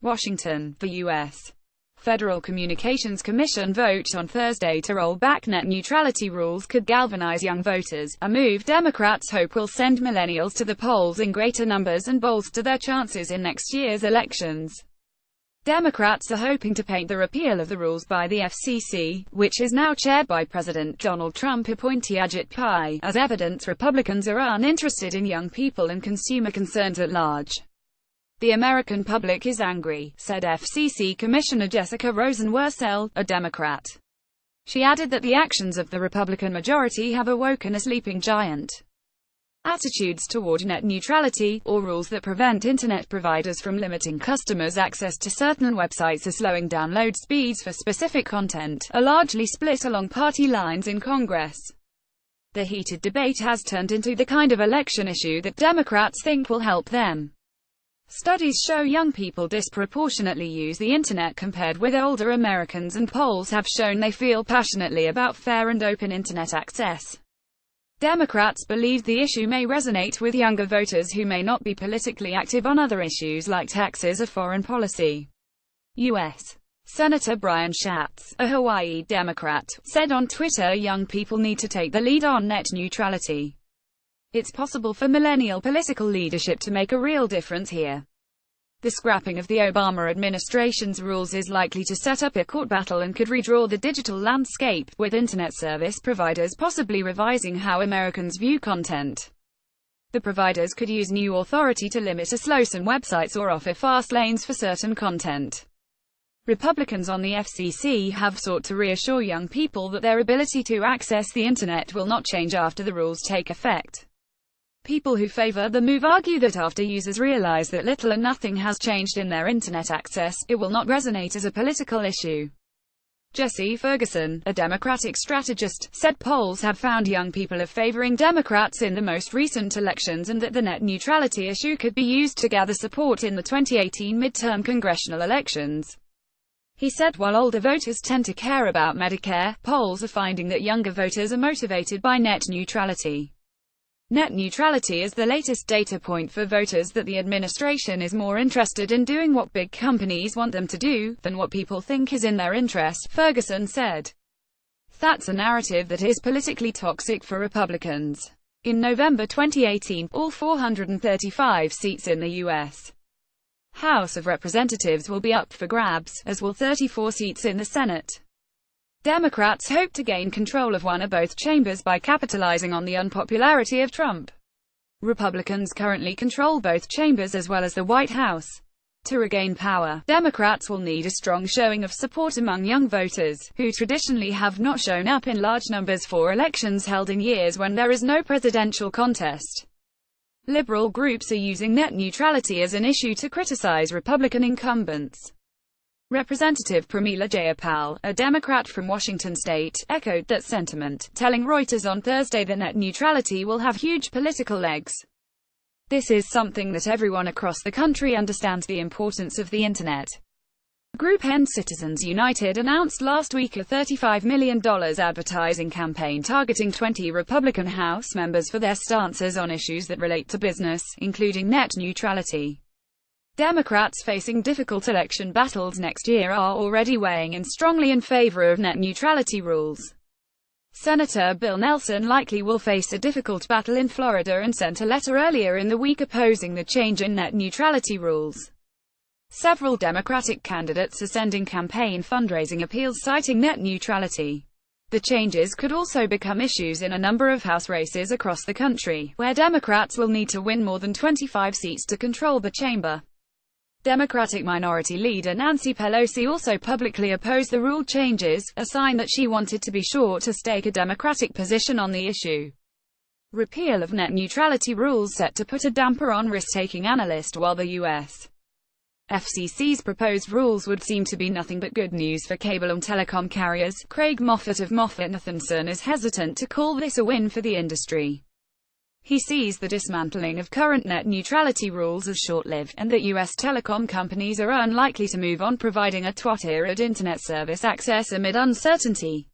Washington, the U.S. Federal Communications Commission vote on Thursday to roll back net neutrality rules could galvanize young voters, a move Democrats hope will send millennials to the polls in greater numbers and bolster their chances in next year's elections. Democrats are hoping to paint the repeal of the rules by the FCC, which is now chaired by President Donald Trump appointee Ajit Pai, as evidence Republicans are uninterested in young people and consumer concerns at large. The American public is angry, said FCC Commissioner Jessica Rosenworcel, a Democrat. She added that the actions of the Republican majority have awoken a sleeping giant. Attitudes toward net neutrality, or rules that prevent internet providers from limiting customers' access to certain websites or slowing download speeds for specific content, are largely split along party lines in Congress. The heated debate has turned into the kind of election issue that Democrats think will help them. Studies show young people disproportionately use the internet compared with older Americans, and polls have shown they feel passionately about fair and open internet access. Democrats believe the issue may resonate with younger voters who may not be politically active on other issues like taxes or foreign policy. U.S. Senator Brian Schatz, a Hawaii Democrat, said on Twitter young people need to take the lead on net neutrality. It's possible for millennial political leadership to make a real difference here. The scrapping of the Obama administration's rules is likely to set up a court battle and could redraw the digital landscape, with internet service providers possibly revising how Americans view content. The providers could use new authority to limit or slow some websites or offer fast lanes for certain content. Republicans on the FCC have sought to reassure young people that their ability to access the internet will not change after the rules take effect. People who favor the move argue that after users realize that little or nothing has changed in their internet access, it will not resonate as a political issue. Jesse Ferguson, a Democratic strategist, said polls have found young people are favoring Democrats in the most recent elections and that the net neutrality issue could be used to gather support in the 2018 midterm congressional elections. He said while older voters tend to care about Medicare, polls are finding that younger voters are motivated by net neutrality. Net neutrality is the latest data point for voters that the administration is more interested in doing what big companies want them to do, than what people think is in their interest, Ferguson said. That's a narrative that is politically toxic for Republicans. In November 2018, all 435 seats in the U.S. House of Representatives will be up for grabs, as will 34 seats in the Senate. Democrats hope to gain control of one or both chambers by capitalizing on the unpopularity of Trump. Republicans currently control both chambers as well as the White House. To regain power, Democrats will need a strong showing of support among young voters, who traditionally have not shown up in large numbers for elections held in years when there is no presidential contest. Liberal groups are using net neutrality as an issue to criticize Republican incumbents. Representative Pramila Jayapal, a Democrat from Washington state, echoed that sentiment, telling Reuters on Thursday that net neutrality will have huge political legs. This is something that everyone across the country understands the importance of the internet. Group End Citizens United announced last week a $35 million advertising campaign targeting 20 Republican House members for their stances on issues that relate to business, including net neutrality. Democrats facing difficult election battles next year are already weighing in strongly in favor of net neutrality rules. Senator Bill Nelson likely will face a difficult battle in Florida and sent a letter earlier in the week opposing the change in net neutrality rules. Several Democratic candidates are sending campaign fundraising appeals citing net neutrality. The changes could also become issues in a number of House races across the country, where Democrats will need to win more than 25 seats to control the chamber. Democratic Minority Leader Nancy Pelosi also publicly opposed the rule changes, a sign that she wanted to be sure to stake a Democratic position on the issue. Repeal of net neutrality rules set to put a damper on risk-taking analysts, while the U.S. FCC's proposed rules would seem to be nothing but good news for cable and telecom carriers. Craig Moffett of Moffett-Nathanson is hesitant to call this a win for the industry. He sees the dismantling of current net neutrality rules as short-lived, and that U.S. telecom companies are unlikely to move on providing a 20-tiered internet service access amid uncertainty.